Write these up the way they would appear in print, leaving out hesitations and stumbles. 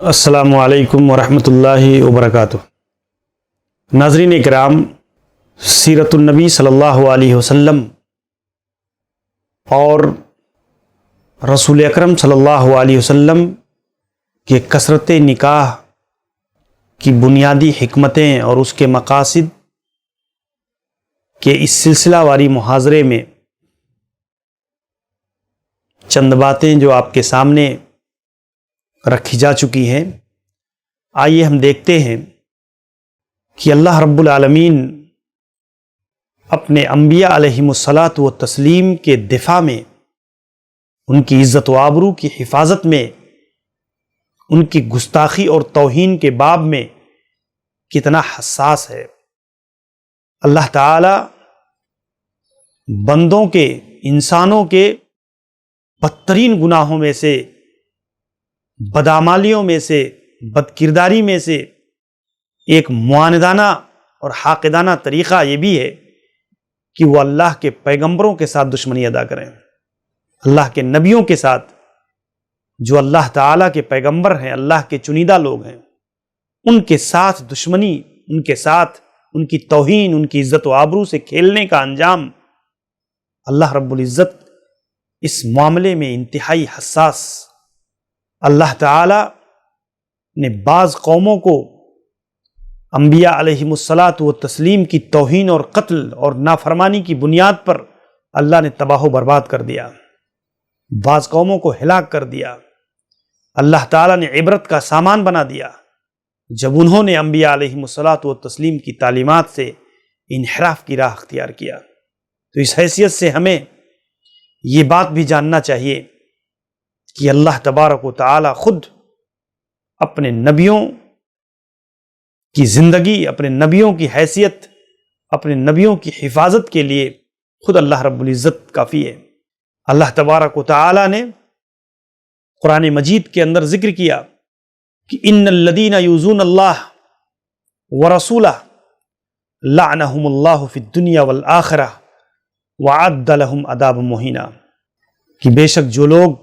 السلام علیکم ورحمۃ اللہ وبرکاتہ۔ ناظرین کرام، سیرت النبی صلی اللہ علیہ وسلم اور رسول اکرم صلی اللہ علیہ وسلم کے کثرت نکاح کی بنیادی حکمتیں اور اس کے مقاصد کے اس سلسلہ واری محاضرے میں چند باتیں جو آپ کے سامنے رکھی جا چکی ہیں، آئیے ہم دیکھتے ہیں کہ اللہ رب العالمین اپنے انبیاء علیہم الصلاۃ والتسلیم کے دفاع میں، ان کی عزت و آبرو کی حفاظت میں، ان کی گستاخی اور توہین کے باب میں کتنا حساس ہے۔ اللہ تعالی بندوں کے، انسانوں کے بدترین گناہوں میں سے، بدعمالیوں میں سے، بد کرداری میں سے ایک معاندانہ اور حاقدانہ طریقہ یہ بھی ہے کہ وہ اللہ کے پیغمبروں کے ساتھ دشمنی ادا کریں، اللہ کے نبیوں کے ساتھ، جو اللہ تعالیٰ کے پیغمبر ہیں، اللہ کے چنیدہ لوگ ہیں، ان کے ساتھ دشمنی، ان کے ساتھ ان کی توہین، ان کی عزت و آبرو سے کھیلنے کا انجام اللہ رب العزت اس معاملے میں انتہائی حساس۔ اللہ تعالی نے بعض قوموں کو انبیاء علیہم الصلاۃ والتسلیم کی توہین اور قتل اور نافرمانی کی بنیاد پر اللہ نے تباہ و برباد کر دیا، بعض قوموں کو ہلاک کر دیا۔ اللہ تعالی نے عبرت کا سامان بنا دیا جب انہوں نے انبیاء علیہم الصلاۃ والتسلیم کی تعلیمات سے انحراف کی راہ اختیار کیا۔ تو اس حیثیت سے ہمیں یہ بات بھی جاننا چاہیے کہ اللہ تبارک و تعالی خود اپنے نبیوں کی زندگی، اپنے نبیوں کی حیثیت، اپنے نبیوں کی حفاظت کے لیے خود اللہ رب العزت کافی ہے۔ اللہ تبارک و تعالی نے قرآن مجید کے اندر ذکر کیا کہ ان الذین یؤذون اللہ ورسولہ لعنہم اللہ فی الدنیا والآخرہ وأعد لہم عذابا مہینا، کہ بے شک جو لوگ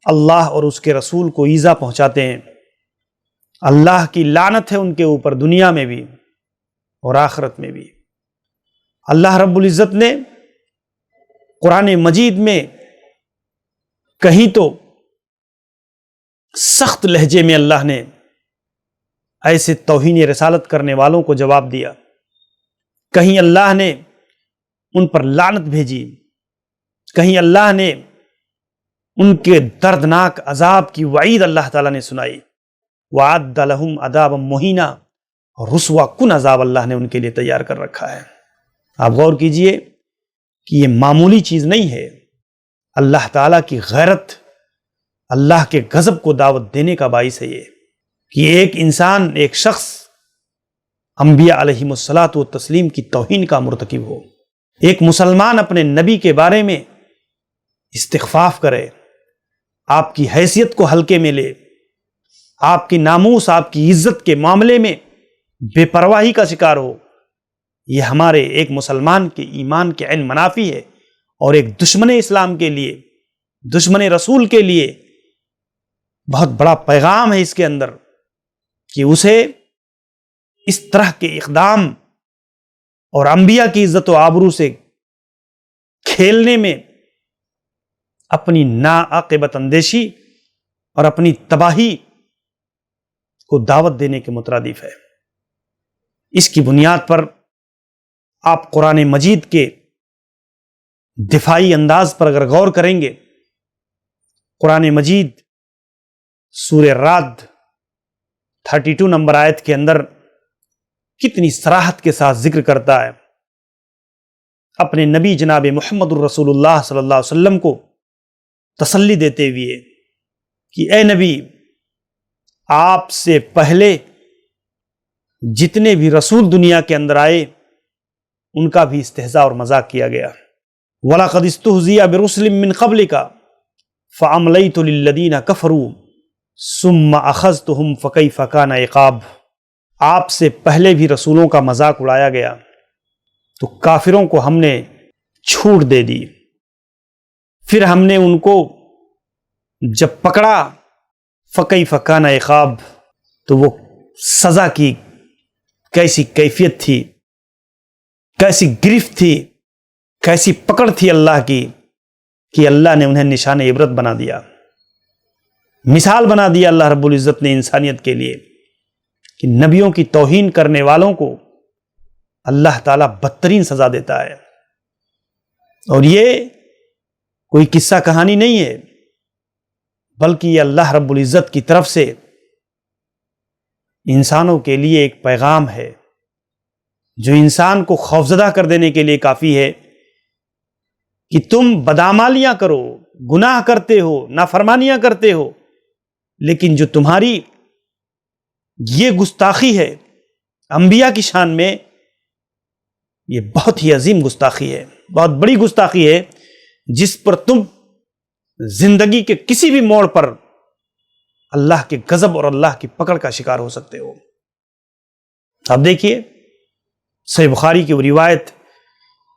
اللہ اور اس کے رسول کو ایذا پہنچاتے ہیں، اللہ کی لعنت ہے ان کے اوپر، دنیا میں بھی اور آخرت میں بھی۔ اللہ رب العزت نے قرآن مجید میں کہیں تو سخت لہجے میں اللہ نے ایسے توہین رسالت کرنے والوں کو جواب دیا، کہیں اللہ نے ان پر لعنت بھیجی، کہیں اللہ نے ان کے دردناک عذاب کی وعید اللہ تعالیٰ نے سنائی۔ وَأَعَدَّ لَهُمْ عَذَابًا مُهِينًا، اور رسوا کن عذاب اللہ نے ان کے لیے تیار کر رکھا ہے۔ آپ غور کیجئے کہ یہ معمولی چیز نہیں ہے، اللہ تعالیٰ کی غیرت، اللہ کے غضب کو دعوت دینے کا باعث ہے یہ کہ ایک انسان، ایک شخص انبیاء علیہم الصلاۃ والتسلیم کی توہین کا مرتکب ہو، ایک مسلمان اپنے نبی کے بارے میں استخفاف کرے، آپ کی حیثیت کو ہلکے میں لے، آپ کی ناموس، آپ کی عزت کے معاملے میں بے پرواہی کا شکار ہو، یہ ہمارے ایک مسلمان کے ایمان کے عین منافی ہے، اور ایک دشمن اسلام کے لیے، دشمن رسول کے لیے بہت بڑا پیغام ہے اس کے اندر کہ اسے اس طرح کے اقدام اور انبیاء کی عزت و آبرو سے کھیلنے میں اپنی ناعاقبت اندیشی اور اپنی تباہی کو دعوت دینے کے مترادف ہے۔ اس کی بنیاد پر آپ قرآن مجید کے دفاعی انداز پر اگر غور کریں گے، قرآن مجید سورہ رعد 32 نمبر آیت کے اندر کتنی صراحت کے ساتھ ذکر کرتا ہے اپنے نبی جناب محمد الرسول اللہ صلی اللہ علیہ وسلم کو تسلی دیتے ہوئے کہ اے نبی، آپ سے پہلے جتنے بھی رسول دنیا کے اندر آئے ان کا بھی استہزاء اور مذاق کیا گیا۔ وَلَقَدِ اسْتُهْزِئَ بِرُسُلٍ مِّن قَبْلِكَ فَأَمْلَيْتُ لِلَّذِينَ كَفَرُوا ثُمَّ أَخَذْتُهُمْ فَكَيْفَ كَانَ عِقَابِ، آپ سے پہلے بھی رسولوں کا مذاق اڑایا گیا تو کافروں کو ہم نے چھوٹ دے دی، پھر ہم نے ان کو جب پکڑا فَكَيْفَ كَانَ عِقَابِ، تو وہ سزا کی کیسی کیفیت تھی، کیسی گرفت تھی، کیسی پکڑ تھی اللہ کی، کہ اللہ نے انہیں نشان عبرت بنا دیا، مثال بنا دیا اللہ رب العزت نے انسانیت کے لیے، کہ نبیوں کی توہین کرنے والوں کو اللہ تعالیٰ بدترین سزا دیتا ہے۔ اور یہ کوئی قصہ کہانی نہیں ہے، بلکہ یہ اللہ رب العزت کی طرف سے انسانوں کے لیے ایک پیغام ہے، جو انسان کو خوفزدہ کر دینے کے لیے کافی ہے، کہ تم بدعمالیاں کرو، گناہ کرتے ہو، نافرمانیاں کرتے ہو، لیکن جو تمہاری یہ گستاخی ہے انبیاء کی شان میں، یہ بہت ہی عظیم گستاخی ہے، بہت بڑی گستاخی ہے، جس پر تم زندگی کے کسی بھی موڑ پر اللہ کے غضب اور اللہ کی پکڑ کا شکار ہو سکتے ہو۔ اب دیکھیے صحیح بخاری کی وہ روایت،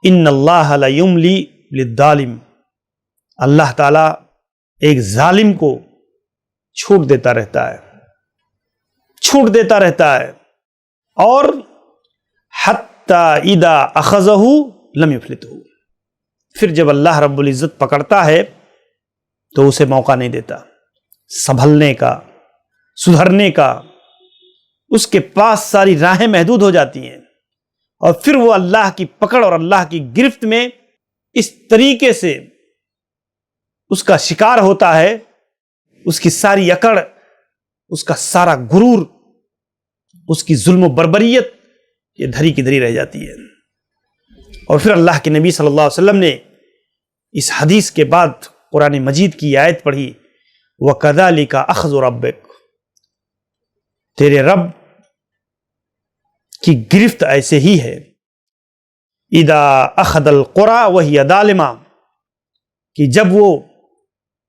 ان اللہ لا یملی للظالم، اللہ تعالیٰ ایک ظالم کو چھوٹ دیتا رہتا ہے، چھوٹ دیتا رہتا ہے، اور حتی اذا اخذہ لم یفلتہ، پھر جب اللہ رب العزت پکڑتا ہے تو اسے موقع نہیں دیتا سنبھلنے کا، سدھرنے کا، اس کے پاس ساری راہیں محدود ہو جاتی ہیں، اور پھر وہ اللہ کی پکڑ اور اللہ کی گرفت میں اس طریقے سے اس کا شکار ہوتا ہے، اس کی ساری اکڑ، اس کا سارا غرور، اس کی ظلم و بربریت یہ دھری کی دھری رہ جاتی ہے۔ اور پھر اللہ کے نبی صلی اللہ علیہ وسلم نے اس حدیث کے بعد قرآن مجید کی آیت پڑھی، وَكَذَلِكَ أَخْذُ رَبِّكَ، تیرے رب کی گرفت ایسے ہی ہے، اِذَا أَخَذَ الْقُرَى وَهِيَ ظَالِمَةٌ، کہ جب وہ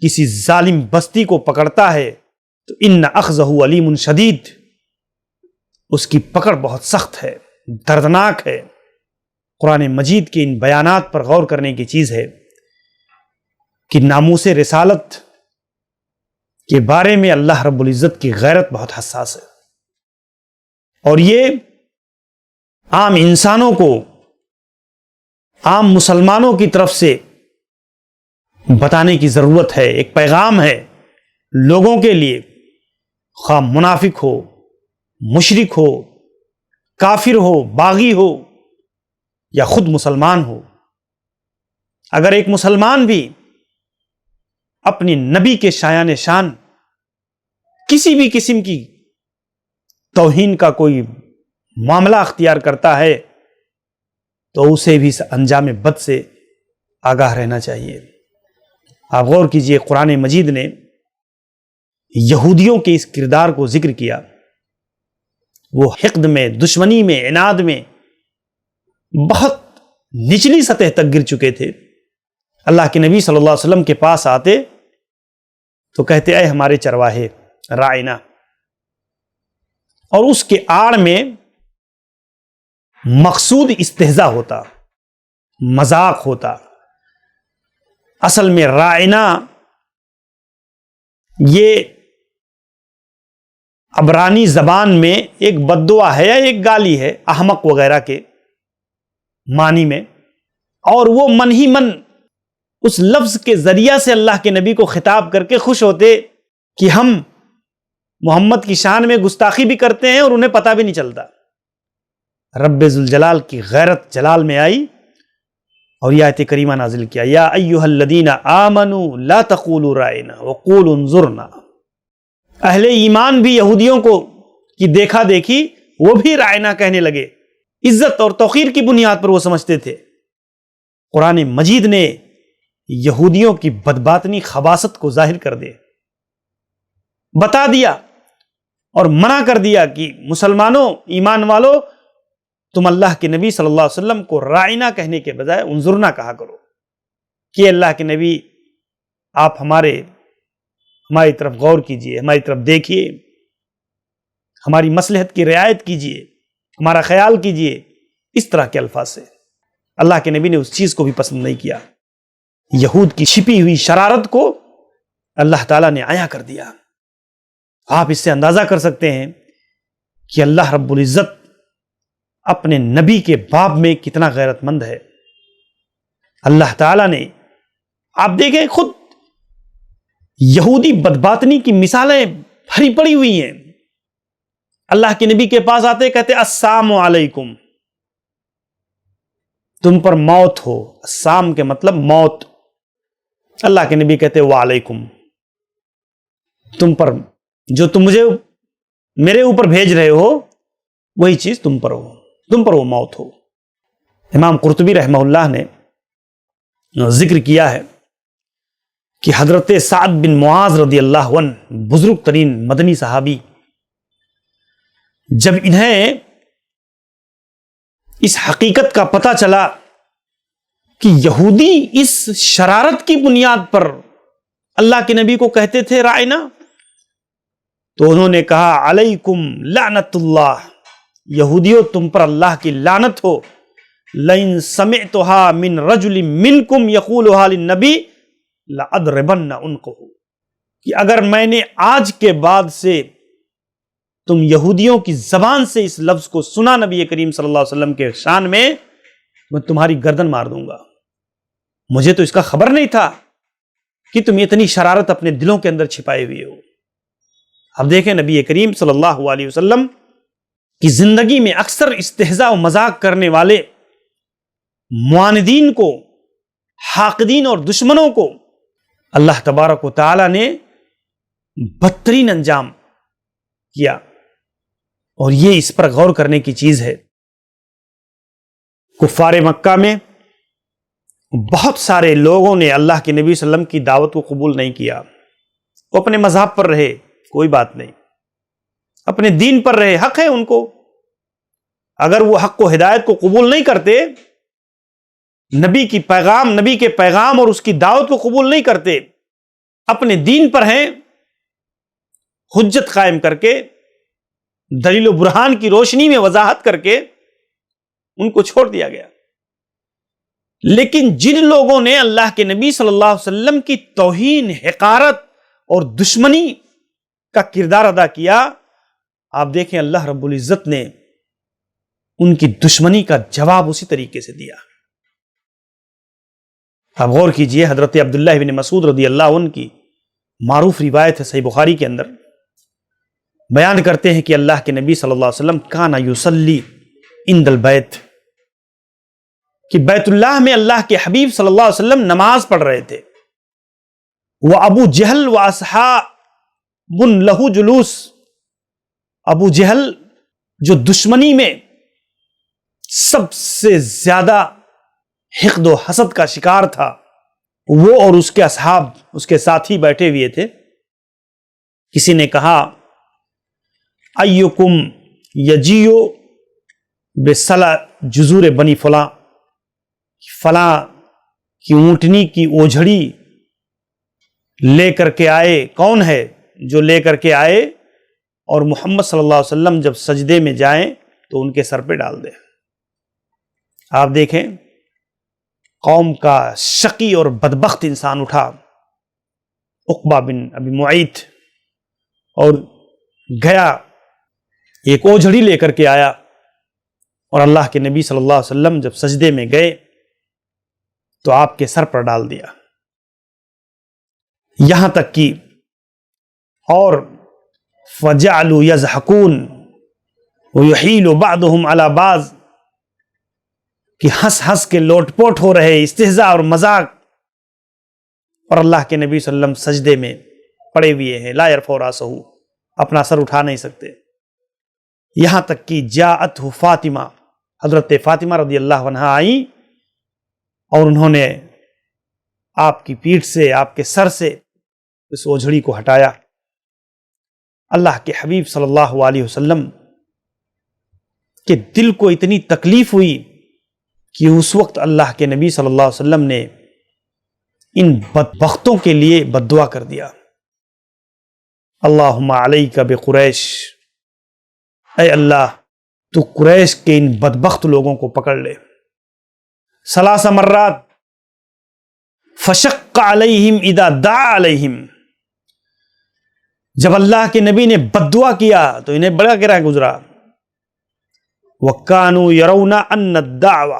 کسی ظالم بستی کو پکڑتا ہے تو إِنَّ أَخْذَهُ عَلِيمٌ شَدِيدٌ، اس کی پکڑ بہت سخت ہے، دردناک ہے۔ قرآن مجید کے ان بیانات پر غور کرنے کی چیز ہے کہ ناموس رسالت کے بارے میں اللہ رب العزت کی غیرت بہت حساس ہے، اور یہ عام انسانوں کو، عام مسلمانوں کی طرف سے بتانے کی ضرورت ہے، ایک پیغام ہے لوگوں کے لیے، خواہ منافق ہو، مشرک ہو، کافر ہو، باغی ہو، یا خود مسلمان ہو۔ اگر ایک مسلمان بھی اپنی نبی کے شایان شان کسی بھی قسم کی توہین کا کوئی معاملہ اختیار کرتا ہے تو اسے بھی انجام بد سے آگاہ رہنا چاہیے۔ آپ غور کیجئے، قرآن مجید نے یہودیوں کے اس کردار کو ذکر کیا، وہ حقد میں، دشمنی میں، عناد میں بہت نچلی سطح تک گر چکے تھے۔ اللہ کے نبی صلی اللہ علیہ وسلم کے پاس آتے تو کہتے اے ہمارے چرواہے رائنا، اور اس کے آڑ میں مقصود استہزاء ہوتا، مذاق ہوتا۔ اصل میں رائنا یہ عبرانی زبان میں ایک بد دعا ہے یا ایک گالی ہے، احمق وغیرہ کے معنی میں، اور وہ من ہی من اس لفظ کے ذریعہ سے اللہ کے نبی کو خطاب کر کے خوش ہوتے کہ ہم محمد کی شان میں گستاخی بھی کرتے ہیں اور انہیں پتہ بھی نہیں چلتا۔ رب ذوالجلال کی غیرت جلال میں آئی اور یہ آیت کریمہ نازل کیا، یا ایھا الذین آمنوا لا تقولوا رائنا وقولوا انظرنا۔ اہل ایمان بھی یہودیوں کو کی دیکھا دیکھی وہ بھی رائنا کہنے لگے، عزت اور توقیر کی بنیاد پر وہ سمجھتے تھے۔ قرآن مجید نے یہودیوں کی بدباطنی خباثت کو ظاہر کر دے، بتا دیا اور منع کر دیا کہ مسلمانوں، ایمان والو، تم اللہ کے نبی صلی اللہ علیہ وسلم کو رائنا کہنے کے بجائے انظرنا کہا کرو، کہ اللہ کے نبی آپ ہماری طرف غور کیجئے، ہماری طرف دیکھیے، ہماری مصلحت کی رعایت کیجئے، ہمارا خیال کیجئے، اس طرح کے الفاظ سے۔ اللہ کے نبی نے اس چیز کو بھی پسند نہیں کیا۔ یہود کی چھپی ہوئی شرارت کو اللہ تعالیٰ نے عیاں کر دیا۔ آپ اس سے اندازہ کر سکتے ہیں کہ اللہ رب العزت اپنے نبی کے باب میں کتنا غیرت مند ہے۔ اللہ تعالیٰ نے، آپ دیکھیں، خود یہودی بدباطنی کی مثالیں بھری پڑی ہوئی ہیں۔ اللہ کے نبی کے پاس آتے کہتے السلام علیکم، تم پر موت ہو۔ السلام کے مطلب موت۔ اللہ کے نبی کہتے وعلیکم، تم پر جو تم مجھے میرے اوپر بھیج رہے ہو وہی چیز تم پر ہو، تم پر وہ موت ہو۔ امام قرطبی رحمہ اللہ نے ذکر کیا ہے کہ حضرت سعد بن معاذ رضی اللہ عنہ، بزرگ ترین مدنی صحابی، جب انہیں اس حقیقت کا پتہ چلا کہ یہودی اس شرارت کی بنیاد پر اللہ کے نبی کو کہتے تھے رائنا، تو انہوں نے کہا علیکم لعنت اللہ، یہودیوں تم پر اللہ کی لعنت ہو، لئن سمعتها من رجل منکم یقولها للنبی لأضربن عنقہ، کہ اگر میں نے آج کے بعد سے تم یہودیوں کی زبان سے اس لفظ کو سنا نبی کریم صلی اللہ علیہ وسلم کے شان میں تمہاری گردن مار دوں گا۔ مجھے تو اس کا خبر نہیں تھا کہ تم اتنی شرارت اپنے دلوں کے اندر چھپائے ہوئے ہو۔ اب دیکھیں نبی کریم صلی اللہ علیہ وسلم کی زندگی میں اکثر استہزاء و مذاق کرنے والے معاندین کو، حاقدین اور دشمنوں کو اللہ تبارک و تعالی نے بدترین انجام کیا، اور یہ اس پر غور کرنے کی چیز ہے۔ کفار مکہ میں بہت سارے لوگوں نے اللہ کے نبی صلی اللہ علیہ وسلم کی دعوت کو قبول نہیں کیا، وہ اپنے مذہب پر رہے، کوئی بات نہیں، اپنے دین پر رہے، حق ہے ان کو۔ اگر وہ حق و ہدایت کو قبول نہیں کرتے، نبی کے پیغام اور اس کی دعوت کو قبول نہیں کرتے، اپنے دین پر ہیں، حجت قائم کر کے، دلیل و برہان کی روشنی میں وضاحت کر کے ان کو چھوڑ دیا گیا۔ لیکن جن لوگوں نے اللہ کے نبی صلی اللہ علیہ وسلم کی توہین، حقارت اور دشمنی کا کردار ادا کیا، آپ دیکھیں اللہ رب العزت نے ان کی دشمنی کا جواب اسی طریقے سے دیا۔ آپ غور کیجئے، حضرت عبداللہ بن مسعود رضی اللہ عنہ کی معروف روایت ہے، صحیح بخاری کے اندر بیان کرتے ہیں کہ اللہ کے نبی صلی اللہ علیہ وسلم کانا یصلی عند البیت، کہ بیت اللہ میں اللہ کے حبیب صلی اللہ علیہ وسلم نماز پڑھ رہے تھے، وہ ابو جہل و اصحاب لہو جلوس، ابو جہل جو دشمنی میں سب سے زیادہ حقد و حسد کا شکار تھا، وہ اور اس کے اصحاب، اس کے ساتھی بیٹھے ہوئے تھے۔ کسی نے کہا ایکم یجیو بسلا جزور بنی فلاں، فلاں کی اونٹنی کی اوجھڑی لے کر کے آئے، کون ہے جو لے کر کے آئے اور محمد صلی اللہ علیہ وسلم جب سجدے میں جائیں تو ان کے سر پہ ڈال دے۔ آپ دیکھیں قوم کا شقی اور بدبخت انسان اٹھا، عقبہ بن ابی معیط، اور گیا، ایک اوجھڑی لے کر کے آیا، اور اللہ کے نبی صلی اللہ علیہ وسلم جب سجدے میں گئے تو آپ کے سر پر ڈال دیا۔ یہاں تک کہ اور فَجَعَلُوا يَضْحَكُونَ وَيُحِيلُ بَعْضُهُمْ عَلَى بَعْضٍ، کہ ہنس ہنس کے لوٹ پوٹ ہو رہے، استہزاء اور مذاق، اور اللہ کے نبی صلی اللہ علیہ وسلم سجدے میں پڑے ہوئے ہیں، لا يرفع راسه، اپنا سر اٹھا نہیں سکتے۔ یہاں تک کہ جاءتہ فاطمہ، حضرت فاطمہ رضی اللہ عنہا آئیں اور انہوں نے آپ کی پیٹھ سے، آپ کے سر سے اس اوجھڑی کو ہٹایا۔ اللہ کے حبیب صلی اللہ علیہ وسلم کے دل کو اتنی تکلیف ہوئی کہ اس وقت اللہ کے نبی صلی اللہ علیہ وسلم نے ان بدبختوں کے لیے بد دعا کر دیا، اللہم علیک بقریش، اے اللہ تو قریش کے ان بدبخت لوگوں کو پکڑ لے۔ ثلاث مرات فشق علیہم اذا دعا علیہم، جب اللہ کے نبی نے بد دعا کیا تو انہیں بڑا گرا گزرا. وَكَانُوا يَرَوْنَ أَنَّ الدَّعْوَةَ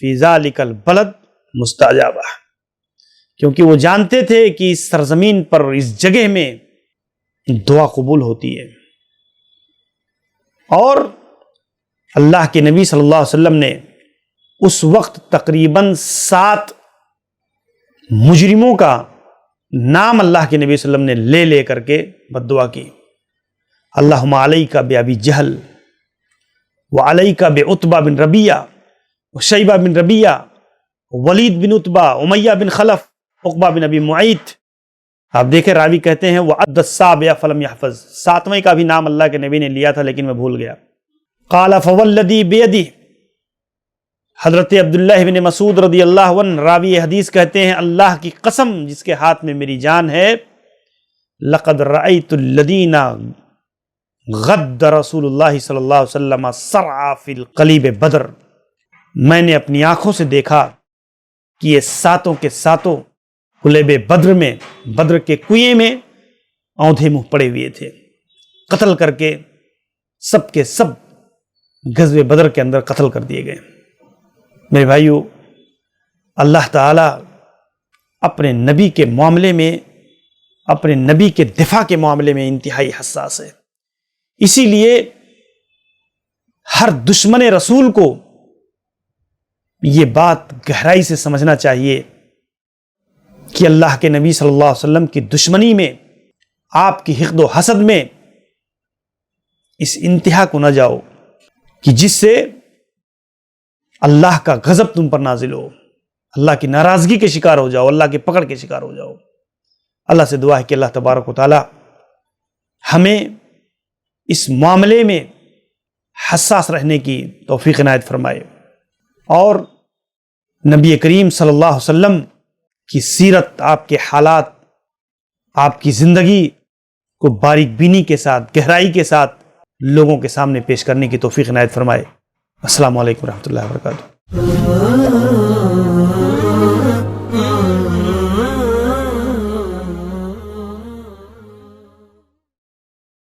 فِي ذَلِكَ الْبَلَدِ مُسْتَجَابَةٌ، کیونکہ وہ جانتے تھے کہ اس سرزمین پر، اس جگہ میں دعا قبول ہوتی ہے. اور اللہ کے نبی صلی اللہ علیہ وسلم نے اس وقت تقریباً 7 مجرموں کا نام اللہ کے نبی صلی اللہ علیہ وسلم نے لے کر کے بد دعا کی. اللہم علیک بأبی جہل وعلیک بعتبہ بن ربیعہ وشیبہ بن ربیعہ ولید بن عتبہ امیہ بن خلف عقبہ بن ابی معیط. آپ دیکھیں راوی کہتے ہیں وعد السابع فلم یحفظ، 7ویں کا بھی نام اللہ کے نبی نے لیا تھا لیکن میں بھول گیا. قال فوالذی بیدہ، حضرت عبداللہ بن مسعود رضی اللہ عنہ راوی حدیث کہتے ہیں اللہ کی قسم جس کے ہاتھ میں میری جان ہے، لقد رأیت الذین غد رسول اللہ صلی اللہ علیہ وسلم سرعا فی القلیب بدر، میں نے اپنی آنکھوں سے دیکھا کہ یہ 7 کے 7 قلیب بدر میں، بدر کے کنویں میں اوندھے منہ پڑے ہوئے تھے، قتل کر کے سب کے سب غزوہ بدر کے اندر قتل کر دیے گئے. میرے بھائیو، اللہ تعالی اپنے نبی کے معاملے میں، اپنے نبی کے دفاع کے معاملے میں انتہائی حساس ہے. اسی لیے ہر دشمن رسول کو یہ بات گہرائی سے سمجھنا چاہیے کہ اللہ کے نبی صلی اللہ علیہ وسلم کی دشمنی میں، آپ کی حقد و حسد میں اس انتہا کو نہ جاؤ کہ جس سے اللہ کا غضب تم پر نازل ہو، اللہ کی ناراضگی کے شکار ہو جاؤ، اللہ کے پکڑ کے شکار ہو جاؤ. اللہ سے دعا ہے کہ اللہ تبارک و تعالی ہمیں اس معاملے میں حساس رہنے کی توفیق عنایت فرمائے، اور نبی کریم صلی اللہ علیہ وسلم کی سیرت، آپ کے حالات، آپ کی زندگی کو باریک بینی کے ساتھ، گہرائی کے ساتھ لوگوں کے سامنے پیش کرنے کی توفیق عنایت فرمائے. السلام علیکم ورحمۃ اللہ وبرکاتہ.